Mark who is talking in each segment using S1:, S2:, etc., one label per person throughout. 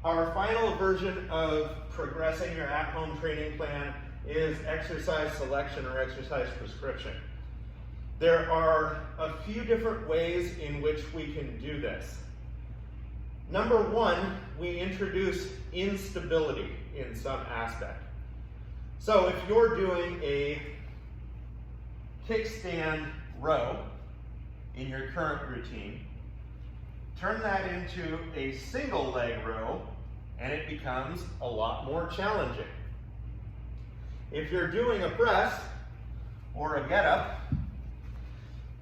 S1: Our final version of progressing your at-home training plan is exercise selection or exercise prescription. There are a few different ways in which we can do this. Number one, we introduce instability in some aspect. So if you're doing a kickstand row in your current routine, turn that into a single leg row and it becomes a lot more challenging. If you're doing a press or a get up,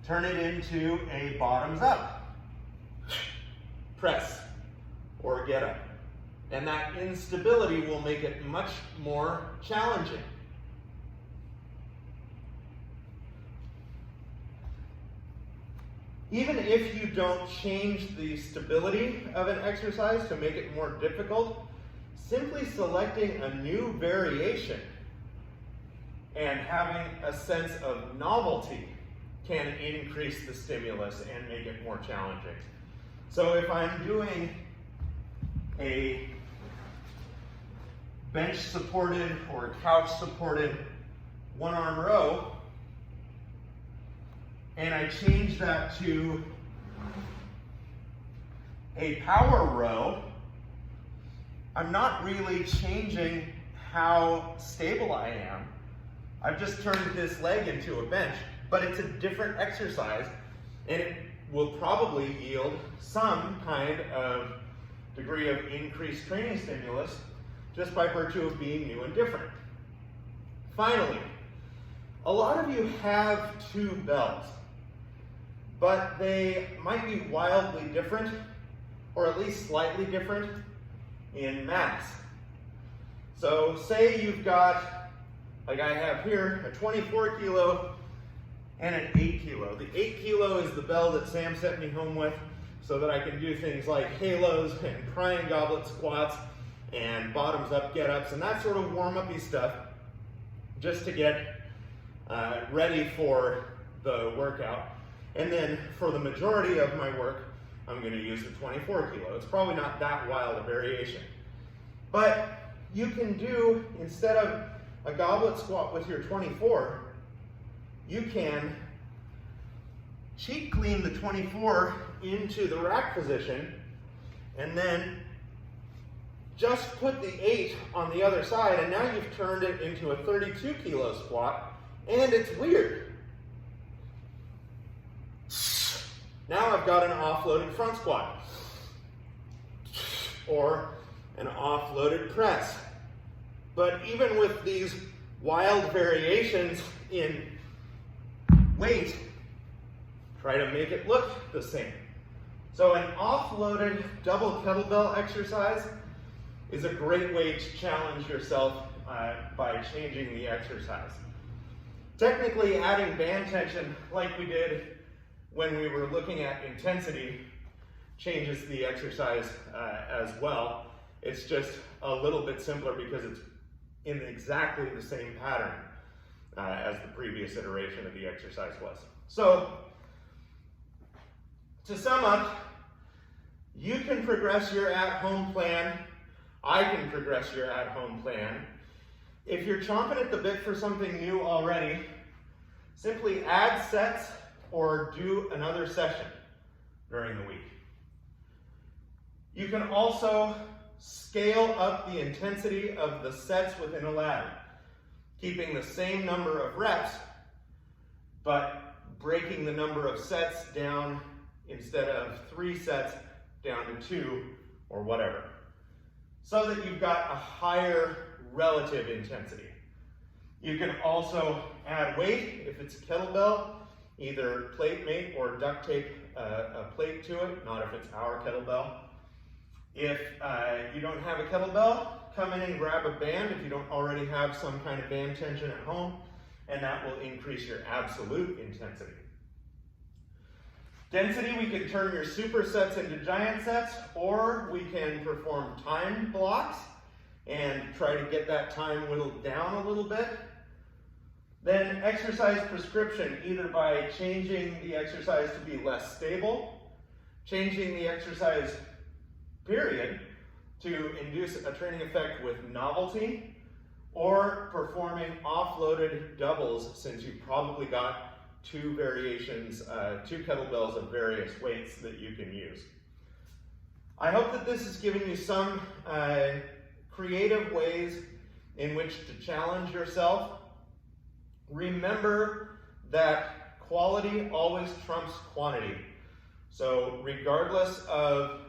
S1: turn it into a bottoms up press or get up. And that instability will make it much more challenging. Even if you don't change the stability of an exercise to make it more difficult, simply selecting a new variation and having a sense of novelty can increase the stimulus and make it more challenging. So if I'm doing a bench supported or couch supported one arm row, and I change that to a power row, I'm not really changing how stable I am. I've just turned this leg into a bench, but it's a different exercise, and it will probably yield some kind of degree of increased training stimulus just by virtue of being new and different. Finally, a lot of you have two bells, but they might be wildly different, or at least slightly different in mass. So say you've got, like I have here, a 24 kilo and an 8 kilo. The 8 kilo is the bell that Sam sent me home with so that I can do things like halos and crying goblet squats and bottoms up get-ups and that sort of warm-uppy stuff just to get ready for the workout. And then for the majority of my work, I'm going to use the 24 kilo. It's probably not that wild a variation. But you can do, instead of a goblet squat with your 24, you can cheat clean the 24 into the rack position and then just put the 8 on the other side, and now you've turned it into a 32 kilo squat, and it's weird. Now I've got an offloaded front squat or an offloaded press. But even with these wild variations in weight, try to make it look the same. So an offloaded double kettlebell exercise is a great way to challenge yourself by changing the exercise. Technically, adding band tension like we did when we were looking at intensity changes the exercise as well. It's just a little bit simpler because it's in exactly the same pattern as the previous iteration of the exercise was. So, to sum up, you can progress your at-home plan. I can progress your at-home plan. If you're chomping at the bit for something new already, simply add sets or do another session during the week. You can also scale up the intensity of the sets within a ladder, keeping the same number of reps, but breaking the number of sets down instead of 3 sets down to 2 or whatever, so that you've got a higher relative intensity. You can also add weight if it's a kettlebell, either plate mate or duct tape a plate to it, not if it's our kettlebell. If you don't have a kettlebell, come in and grab a band if you don't already have some kind of band tension at home, and that will increase your absolute intensity. Density, we can turn your supersets into giant sets, or we can perform time blocks and try to get that time whittled down a little bit. Then exercise prescription, either by changing the exercise to be less stable, changing the exercise period, to induce a training effect with novelty, or performing offloaded doubles, since you've probably got two variations, two kettlebells of various weights that you can use. I hope that this has given you some creative ways in which to challenge yourself. Remember that quality always trumps quantity. So regardless of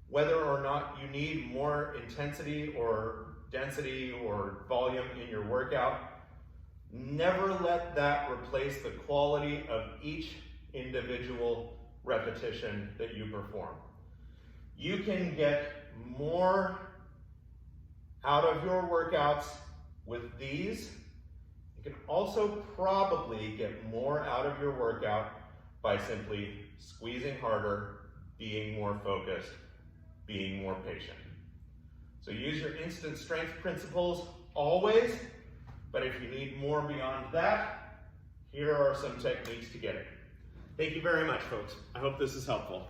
S1: whether or not you need more intensity or density or volume in your workout, never let that replace the quality of each individual repetition that you perform. You can get more out of your workouts with these. You can also probably get more out of your workout by simply squeezing harder, being more focused, being more patient. So use your instant strength principles always, but if you need more beyond that, here are some techniques to get it. Thank you very much, folks. I hope this is helpful.